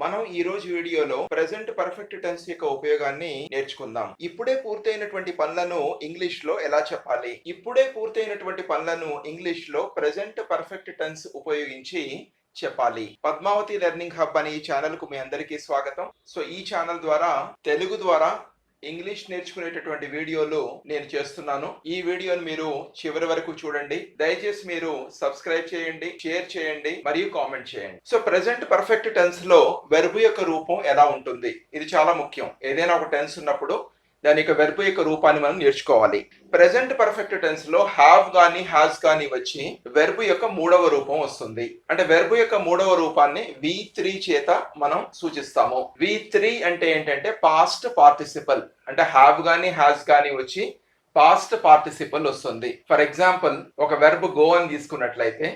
మనం ఈ రోజు వీడియోలో ప్రెజెంట్ పర్ఫెక్ట్ టెన్స్ యొక్క ఉపయోగాన్ని నేర్చుకుందాం. ఇప్పుడే పూర్తయినటువంటి పనులను ఇంగ్లీష్ లో ఎలా చెప్పాలి? ఇప్పుడే పూర్తయినటువంటి పనులను ఇంగ్లీష్ లో ప్రెజెంట్ పర్ఫెక్ట్ టెన్స్ ఉపయోగించి చెప్పాలి. పద్మావతి లెర్నింగ్ హబ్ అనే ఈ ఛానల్ కు మీ అందరికీ స్వాగతం. సో ఈ ఛానల్ ద్వారా తెలుగు ద్వారా ఇంగ్లీష్ నేర్చుకునేటటువంటి వీడియోలు నేను చేస్తున్నాను. ఈ వీడియోని మీరు చివరి వరకు చూడండి. దయచేసి మీరు సబ్స్క్రైబ్ చేయండి, షేర్ చేయండి మరియు కామెంట్ చేయండి. సో ప్రెజెంట్ పర్ఫెక్ట్ టెన్స్ లో వెర్బ్ యొక్క రూపం ఎలా ఉంటుంది? ఇది చాలా ముఖ్యం. ఏదైనా ఒక టెన్స్ ఉన్నప్పుడు దాని యొక్క వెర్బ్ యొక్క రూపాన్ని మనం నేర్చుకోవాలి. ప్రెజెంట్ పర్ఫెక్ట్ టెన్స్ లో హ్యావ్ గాని హ్యాస్ గాని వచ్చి వెర్బ్ యొక్క మూడవ రూపం వస్తుంది. అంటే వెర్బ్ యొక్క మూడవ రూపాన్ని V3 చేత మనం సూచిస్తాము. V3 అంటే ఏంటంటే పాస్ట్ పార్టిసిపల్. అంటే హ్యావ్ గాని హ్యాస్ గాని వచ్చి పాస్ట్ పార్టిసిపల్ వస్తుంది. ఫర్ ఎగ్జాంపుల్ ఒక వెర్బ్ గో అని తీసుకున్నట్లయితే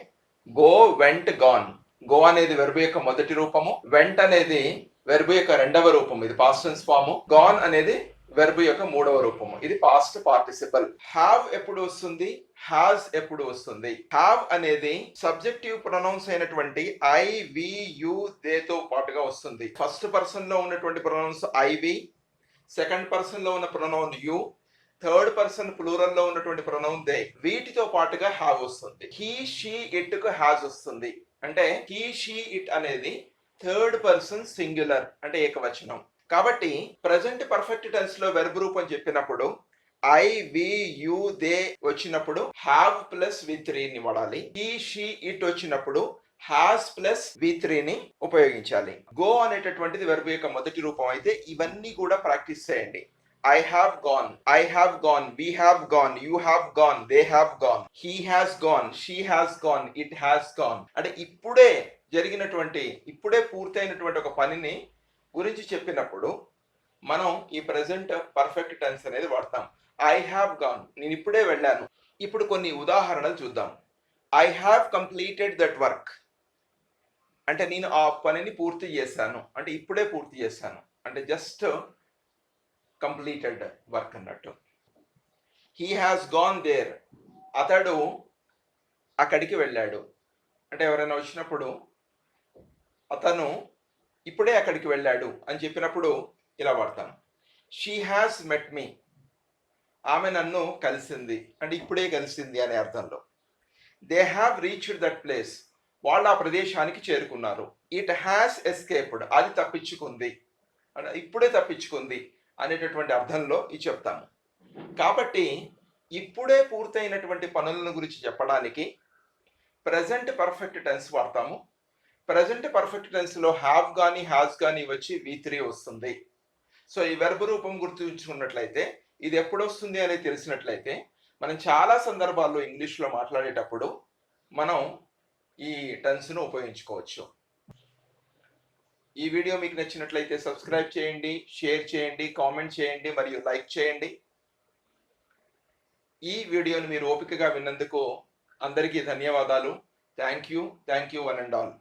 గో, వెంట్, గాన్. గో అనేది వెర్బ్ యొక్క మొదటి రూపము, వెంట్ అనేది వెర్బ్ యొక్క రెండవ రూపము, ఇది పాస్ట్ టెన్స్ ఫామ్. గాన్ అనేది వెర్బ్ యొక్క మూడవ రూపము, ఇది పాస్ట్ పార్టిసిపల్. హ్యావ్ ఎప్పుడు వస్తుంది? హ్యాస్ ఎప్పుడు వస్తుంది? హ్యావ్ అనేది సబ్జెక్టివ్ ప్రొనౌన్స్ అయినటువంటి ఐ, వి, యు, దే తో పాటుగా వస్తుంది. ఫస్ట్ పర్సన్ లో ఉన్నటువంటి pronouns I, we, second person లో ఉన్న pronoun you, third person plural లో ఉన్నటువంటి ప్రొనౌన్ దే. వీటితో పాటుగా హ్యావ్ వస్తుంది. హీ, షీ, ఇట్ కు హ్యాస్ వస్తుంది. అంటే హీ, షీ, ఇట్ అనేది థర్డ్ పర్సన్ సింగులర్, అంటే ఏకవచనం. కాబట్టి ప్రెజెంట్ పర్ఫెక్ట్ టెన్స్ లో వెర్బ్ రూపం చెప్పినప్పుడు ఐ, వి, యు, దే వచ్చినప్పుడు హ్యావ్ ప్లస్ V3 ని వాడాలి. హీ, షీ, ఇట్ వచ్చినప్పుడు హ్యాస్ ప్లస్ V3 ని ఉపయోగించాలి. గో అనేటటువంటిది వెర్బ్ యొక్క మొదటి రూపం అయితే ఇవన్నీ కూడా ప్రాక్టీస్ చేయండి. I have gone, I have gone, we have gone, you have gone, they have gone, he has gone, she has gone, it has gone. అంటే ఇప్పుడే జరిగినటువంటి, ఇప్పుడే పూర్తయినటువంటి ఒక పనిని గురించి చెప్పినప్పుడు మనం ఈ ప్రెజెంట్ పర్ఫెక్ట్ టెన్స్ అనేది వాడతాం. ఐ హ్యావ్ గాన్, నేను ఇప్పుడే వెళ్ళాను. ఇప్పుడు కొన్ని ఉదాహరణలు చూద్దాం. I have completed that work అంటే నేను ఆ పనిని పూర్తి చేశాను, అంటే ఇప్పుడే పూర్తి చేశాను, అంటే జస్ట్ కంప్లీటెడ్ వర్క్ అన్నట్టు. హీ హ్యాస్ గాన్ దేర్, అతడు అక్కడికి వెళ్ళాడు. అంటే ఎవరైనా వచ్చినప్పుడు అతను ఇప్పుడే అక్కడికి వెళ్ళాడు అని చెప్పినప్పుడు ఇలా వాడతాను. షీ హ్యాస్ మెట్ మీ, ఆమె నన్ను కలిసింది, అంటే ఇప్పుడే కలిసింది అనే అర్థంలో. They have reached that place, వాళ్ళు ఆ ప్రదేశానికి చేరుకున్నారు. ఇట్ హ్యాస్ ఎస్కేప్డ్, అది తప్పించుకుంది, అంటే ఇప్పుడే తప్పించుకుంది అనేటటువంటి అర్థంలో ఇది చెప్తాము. కాబట్టి ఇప్పుడే పూర్తయినటువంటి పనులను గురించి చెప్పడానికి ప్రెజెంట్ పర్ఫెక్ట్ టెన్స్ వాడతాము. ప్రెజెంట్ పర్ఫెక్ట్ టెన్స్ లో హ్యావ్ గాని హ్యాస్ గాని వచ్చి V3 వస్తుంది. సో ఈ వెర్బ్ రూపం గుర్తుంచుకున్నట్లయితే, ఇది ఎప్పుడు వస్తుంది అనేది తెలిసినట్లయితే మనం చాలా సందర్భాల్లో ఇంగ్లీష్ లో మాట్లాడేటప్పుడు మనం ఈ టెన్స్ ను ఉపయోగించుకోవచ్చు. ఈ వీడియో మీకు నచ్చినట్లయితే సబ్స్క్రైబ్ చేయండి, షేర్ చేయండి, కామెంట్ చేయండి మరియు లైక్ చేయండి. ఈ వీడియోని మీరు ఓపికగా విన్నందుకు అందరికీ ధన్యవాదాలు. Thank you one and all.